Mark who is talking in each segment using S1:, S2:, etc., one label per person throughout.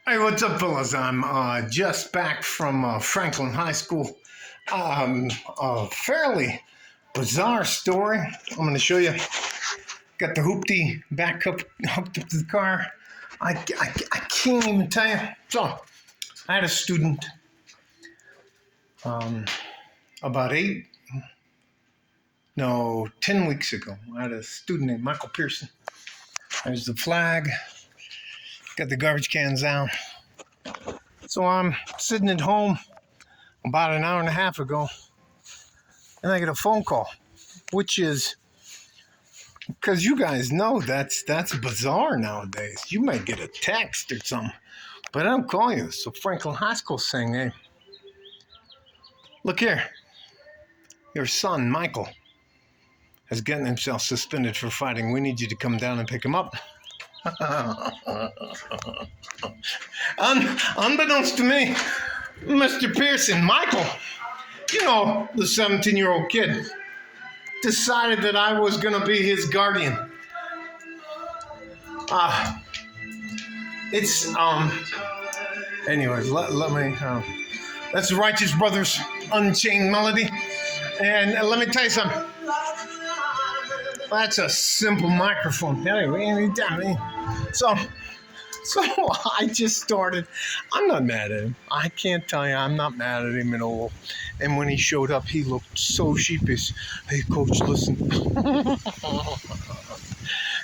S1: Hey, what's up, fellas? I'm just back from Franklin High School. A fairly bizarre story. I'm going to show you. Got the hoopty back up, hooked up to the car. I can't even tell you. So, I had a student about 10 weeks ago. I had a student named Michael Pearson. There's the flag. Got the garbage cans down. So I'm sitting at home about an hour and a half ago, and I get a phone call, which is, because you guys know that's bizarre nowadays. You might get a text or something, but I don't call you. So Franklin High School saying, hey, look here, your son, Michael, has gotten himself suspended for fighting. We need you to come down and pick him up. Unbeknownst to me, Mr. Pearson, Michael, the 17-year-old kid, decided that I was going to be his guardian. Anyways, let me, that's the Righteous Brothers Unchained Melody. And let me tell you something. That's a simple microphone. Anyway, so I just started. I'm not mad at him. I can't tell you, I'm not mad at him at all. And when he showed up, he looked so sheepish. Hey, coach, listen.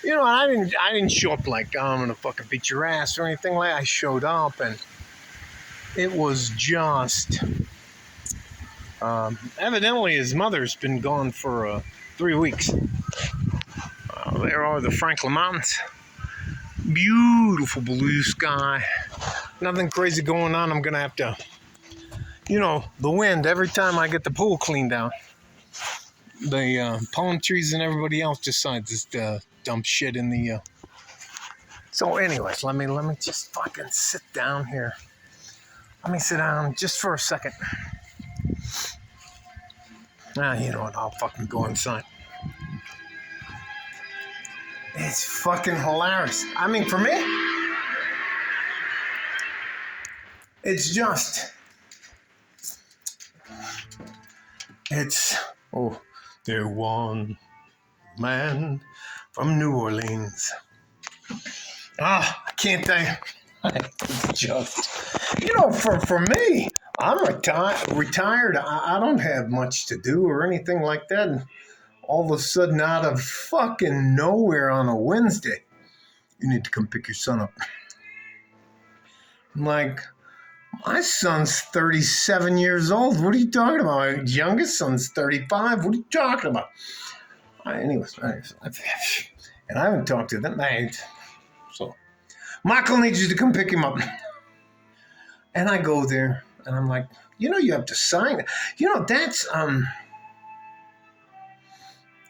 S1: I didn't show up like I'm gonna fucking beat your ass or anything like that. I showed up, and it was just evidently his mother's been gone for 3 weeks. There are the Franklin Mountains. Beautiful blue sky. Nothing crazy going on. I'm going to have to, the wind, every time I get the pool cleaned out, the palm trees and everybody else decides to dump shit in the... So anyways, let me just fucking sit down here. Let me sit down just for a second. You know what? I'll fucking go inside. It's fucking hilarious. I mean, for me, it's there one man from New Orleans. I can't tell you. It's just, for me, I'm retired. I don't have much to do or anything like that. And all of a sudden, out of fucking nowhere on a Wednesday, you need to come pick your son up. I'm like, my son's 37 years old. What are you talking about? My youngest son's 35. What are you talking about? Anyways, and I haven't talked to them. So, Michael needs you to come pick him up. And I go there, and I'm like, you have to sign it. That's,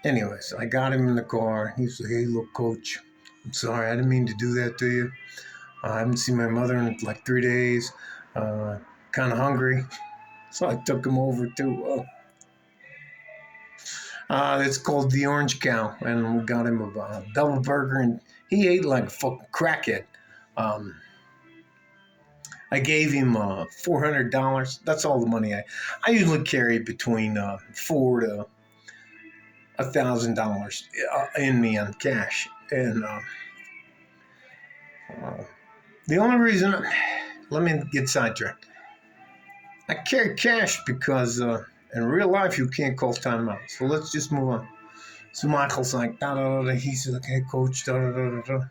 S1: Anyways, I got him in the car. He's like, hey, look, coach, I'm sorry. I didn't mean to do that to you. I haven't seen my mother in like 3 days. Kind of hungry. So I took him over to, it's called the Orange Cow. And we got him a double burger. And he ate like a fucking crackhead. I gave him $400. That's all the money I usually carry between $400 to $1,000 in me on cash. And the only reason, let me get sidetracked. I carry cash because in real life you can't call timeout. So let's just move on. So Michael's like, da-da-da-da. He's like, hey, coach, da-da-da-da-da.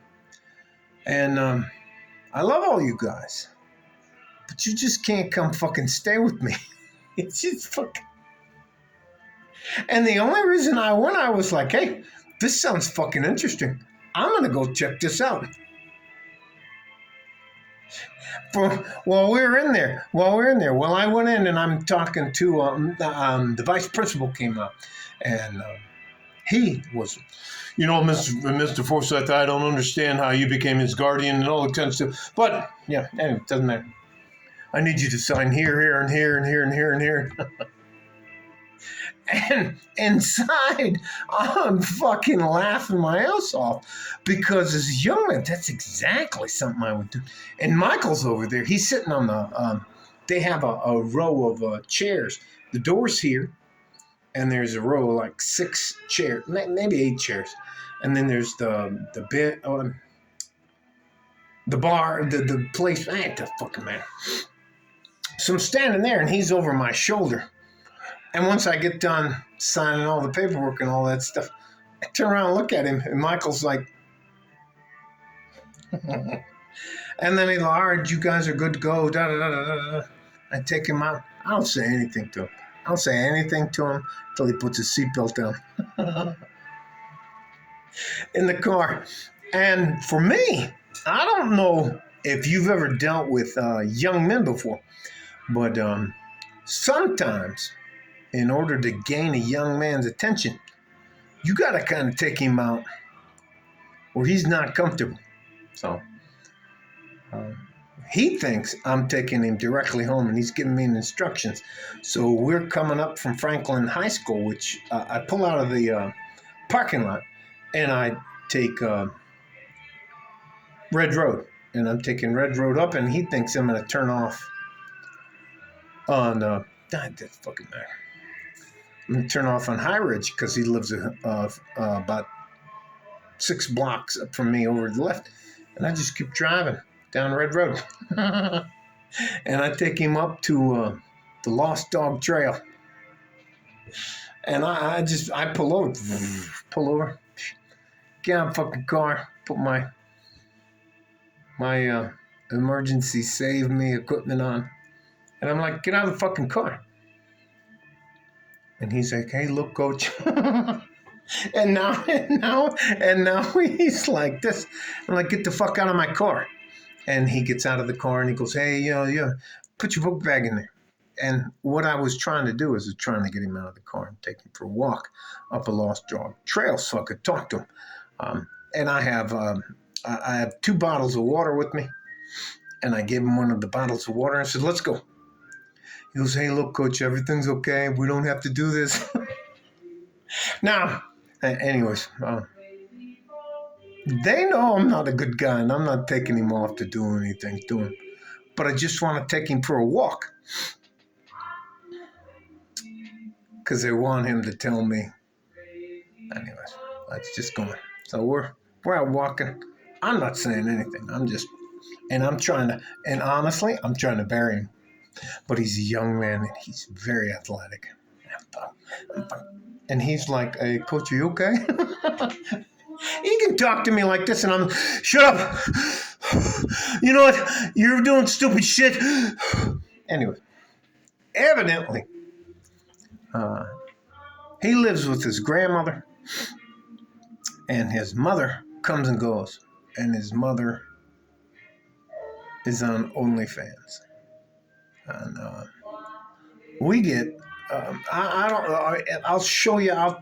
S1: And I love all you guys, but you just can't come fucking stay with me. It's just fucking... And the only reason I went, I was like, hey, this sounds fucking interesting. I'm going to go check this out. While we're in there, well, I went in and I'm talking to the vice principal came up. And he was, Mr. Forsyth, I don't understand how you became his guardian and all that kind of stuff. But, yeah, anyway, it doesn't matter. I need you to sign here, and here, and here, and here, and here. And inside, I'm fucking laughing my ass off because as a young man, that's exactly something I would do. And Michael's over there. He's sitting on the, they have a row of chairs. The door's here, and there's a row of like 6 chairs, maybe 8 chairs. And then there's the bed, the bar, the place. I ain't the fucking man. So I'm standing there, and he's over my shoulder. And once I get done signing all the paperwork and all that stuff, I turn around and look at him, and Michael's like, and then he's like, all right, you guys are good to go. Da, da, da, da, da. I take him out. I don't say anything to him. I don't say anything to him until he puts his seatbelt down in the car. And for me, I don't know if you've ever dealt with young men before, but sometimes in order to gain a young man's attention, you got to kind of take him out where he's not comfortable. So he thinks I'm taking him directly home, and he's giving me instructions. So we're coming up from Franklin High School, which I pull out of the parking lot, and I take Red Road. And I'm taking Red Road up, and he thinks I'm going to turn off on, that fucking matter. I'm going to turn off on High Ridge because he lives about 6 blocks up from me over to the left. And I just keep driving down Red Road. And I take him up to the Lost Dog Trail. And I pull over, get out of the fucking car, put my emergency save me equipment on. And I'm like, get out of the fucking car. And he's like, hey, look, coach. and now he's like this. I'm like, get the fuck out of my car. And he gets out of the car and he goes, hey, put your book bag in there. And what I was trying to do is trying to get him out of the car and take him for a walk up a Lost Dog Trail so I could talk to him. And I have 2 bottles of water with me. And I gave him one of the bottles of water and I said, let's go. He goes, hey, look, coach, everything's okay. We don't have to do this. Now, anyways, they know I'm not a good guy, and I'm not taking him off to do anything to him. But I just want to take him for a walk. Because they want him to tell me. Anyways, let's just go on. So we're out walking. I'm not saying anything. And honestly, I'm trying to bury him. But he's a young man, and he's very athletic. And he's like, hey, coach, are you okay? He can talk to me like this, and I'm, shut up. You know what? You're doing stupid shit. Anyway, evidently, he lives with his grandmother, and his mother comes and goes, and his mother is on OnlyFans. And we get, I'll show you, I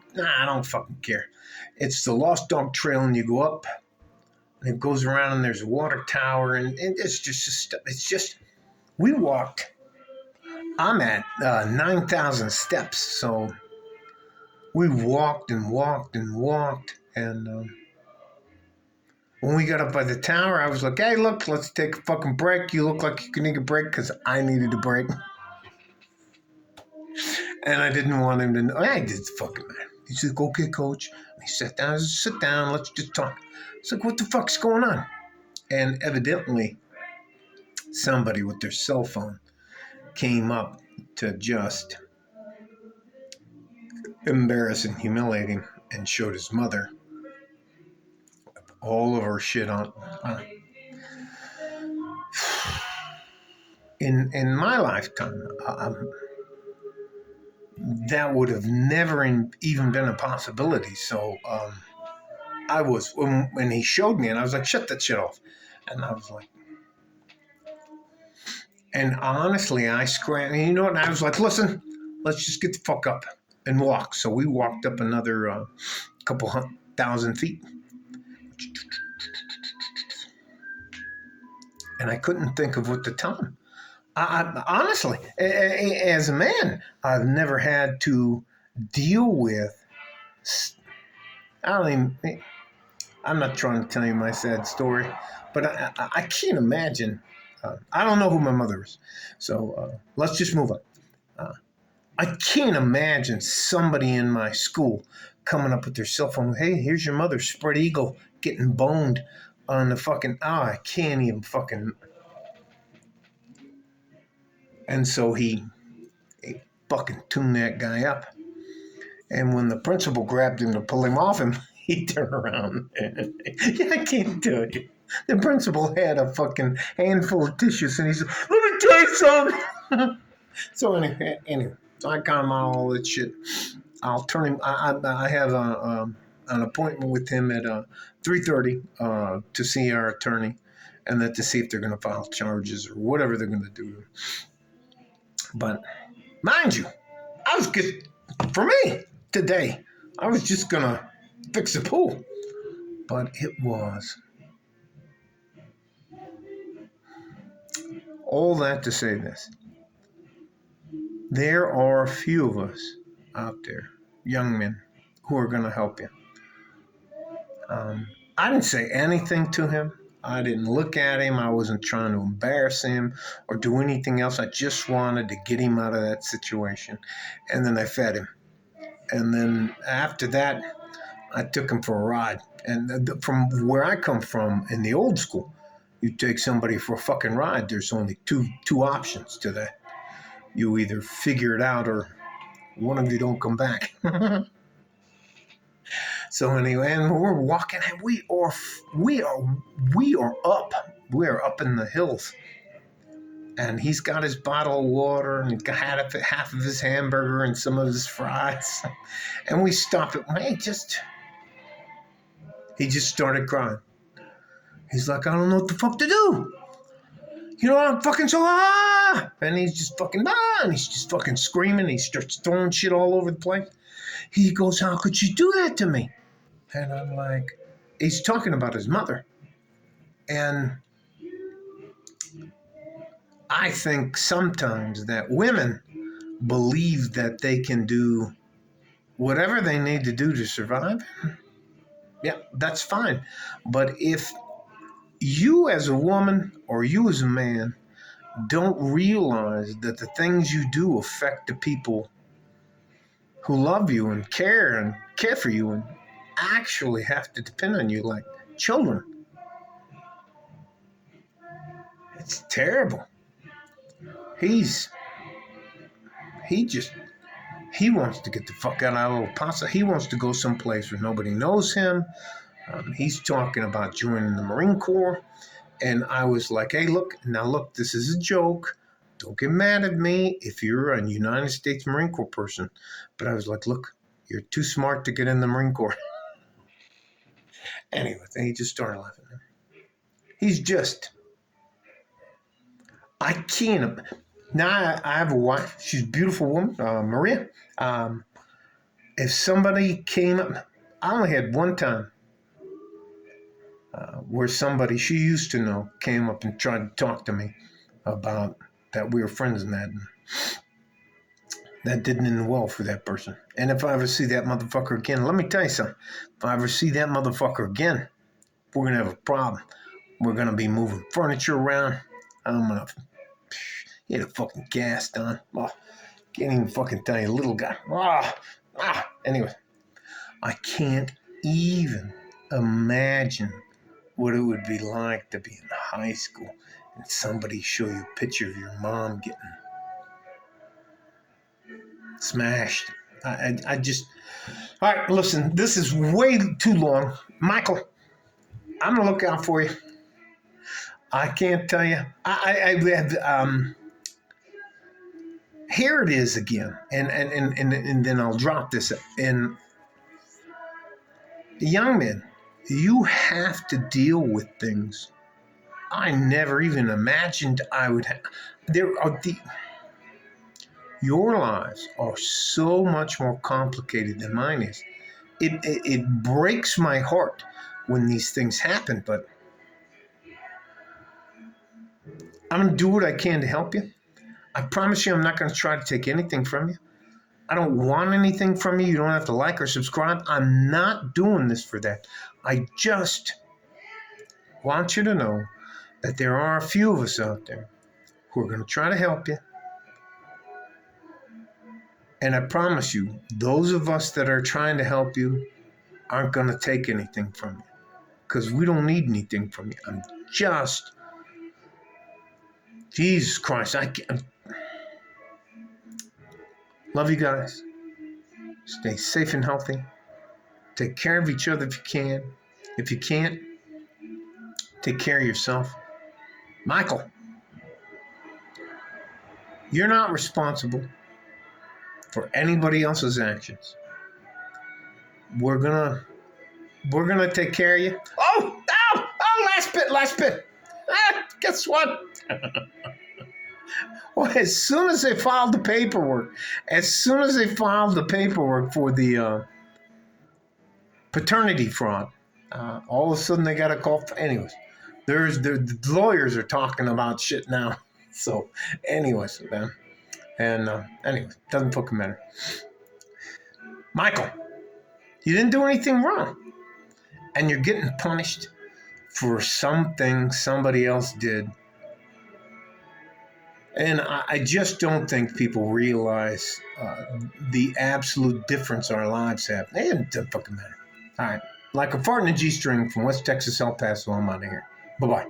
S1: don't fucking care. It's the Lost Dog Trail, and you go up, and it goes around, and there's a water tower, and it's just, we walked, I'm at 9,000 steps, so we walked and walked and walked, and when we got up by the tower, I was like, hey, look, let's take a fucking break. You look like you can need a break, because I needed a break. And I didn't want him to know. I did the fucking man. He's like, okay, coach. And he sat down. I said, sit down. Let's just talk. It's like, what the fuck's going on? And evidently, somebody with their cell phone came up to just embarrass and humiliate him and showed his mother all of her shit on. In my lifetime, that would have never even been a possibility. So I was, when he showed me, and I was like, shut that shit off. And I was like, and honestly, I scrambled, you know what? And I was like, listen, let's just get the fuck up and walk. So we walked up another couple 1,000 feet. And I couldn't think of what to tell him. I honestly, as a man, I've never had to deal with. I don't even. I'm not trying to tell you my sad story, but I can't imagine. I don't know who my mother is, so let's just move on. Uh, I can't imagine somebody in my school coming up with their cell phone. Hey, here's your mother, spread eagle, getting boned on the fucking. Oh, I can't even fucking. And so he fucking tuned that guy up. And when the principal grabbed him to pull him off him, he turned around. Yeah, I can't tell you. The principal had a fucking handful of tissues, and he said, "Let me tell you something." So anyway, so I got him on all that shit. I'll turn him. I have an appointment with him at 3:30 to see our attorney, and then to see if they're going to file charges or whatever they're going to do. But mind you, I was good for me today. I was just going to fix the pool, but it was all that to say this. There are a few of us out there, young men, who are going to help you. I didn't say anything to him. I didn't look at him. I wasn't trying to embarrass him or do anything else. I just wanted to get him out of that situation. And then I fed him. And then after that, I took him for a ride. And from where I come from in the old school, you take somebody for a fucking ride. There's only two options to that. You either figure it out or one of you don't come back. So anyway, and we're walking, and we are up in the hills, and he's got his bottle of water, and he had half of his hamburger and some of his fries, and we stopped it. He just started crying. He's like, I don't know what the fuck to do. You know, I'm fucking so and he's just fucking and he's just fucking screaming. He starts throwing shit all over the place. He goes, how could you do that to me? And I'm like, he's talking about his mother. And I think sometimes that women believe that they can do whatever they need to do to survive. Yeah, that's fine. But if you as a woman or you as a man don't realize that the things you do affect the people who love you and care for you and actually have to depend on you like children, it's terrible. He wants to get the fuck out of El Paso. He wants to go someplace where nobody knows him. He's talking about joining the Marine Corps. And I was like, hey, look, this is a joke. Don't get mad at me if you're a United States Marine Corps person. But I was like, look, you're too smart to get in the Marine Corps. Anyway, then he just started laughing. I can't. Now I have a wife. She's a beautiful woman, Maria. If somebody came up, I only had one time where somebody she used to know came up and tried to talk to me about that we were friends and that. And that didn't end well for that person. And if I ever see that motherfucker again, let me tell you something. If I ever see that motherfucker again, we're going to have a problem. We're going to be moving furniture around. I'm going to get a fucking gas done. Oh, can't even fucking tell you, little guy. Anyway, I can't even imagine what it would be like to be in high school and somebody show you a picture of your mom getting smashed. I just... All right, listen, this is way too long. Michael, I'm going to look out for you. I can't tell you. Here it is again. And then I'll drop this. And young men, you have to deal with things I never even imagined I would have. Your lives are so much more complicated than mine is. It breaks my heart when these things happen, but I'm going to do what I can to help you. I promise you I'm not going to try to take anything from you. I don't want anything from you. You don't have to like or subscribe. I'm not doing this for that. I just want you to know that there are a few of us out there who are going to try to help you. And I promise you, those of us that are trying to help you aren't going to take anything from you, because we don't need anything from you. I'm just, Jesus Christ, I can't. Love you guys. Stay safe and healthy. Take care of each other if you can. If you can't, take care of yourself. Michael, you're not responsible for anybody else's actions. We're gonna take care of you. Oh, last bit. Guess what? Well, as soon as they filed the paperwork for the paternity fraud, all of a sudden they got a call. Anyways, the lawyers are talking about shit now. So, anyways, man. And anyways, doesn't fucking matter. Michael, you didn't do anything wrong. And you're getting punished for something somebody else did. And I just don't think people realize the absolute difference our lives have. It doesn't fucking matter. All right. Like a fart in a G-string from West Texas, El Paso, I'm out of here. Bye-bye.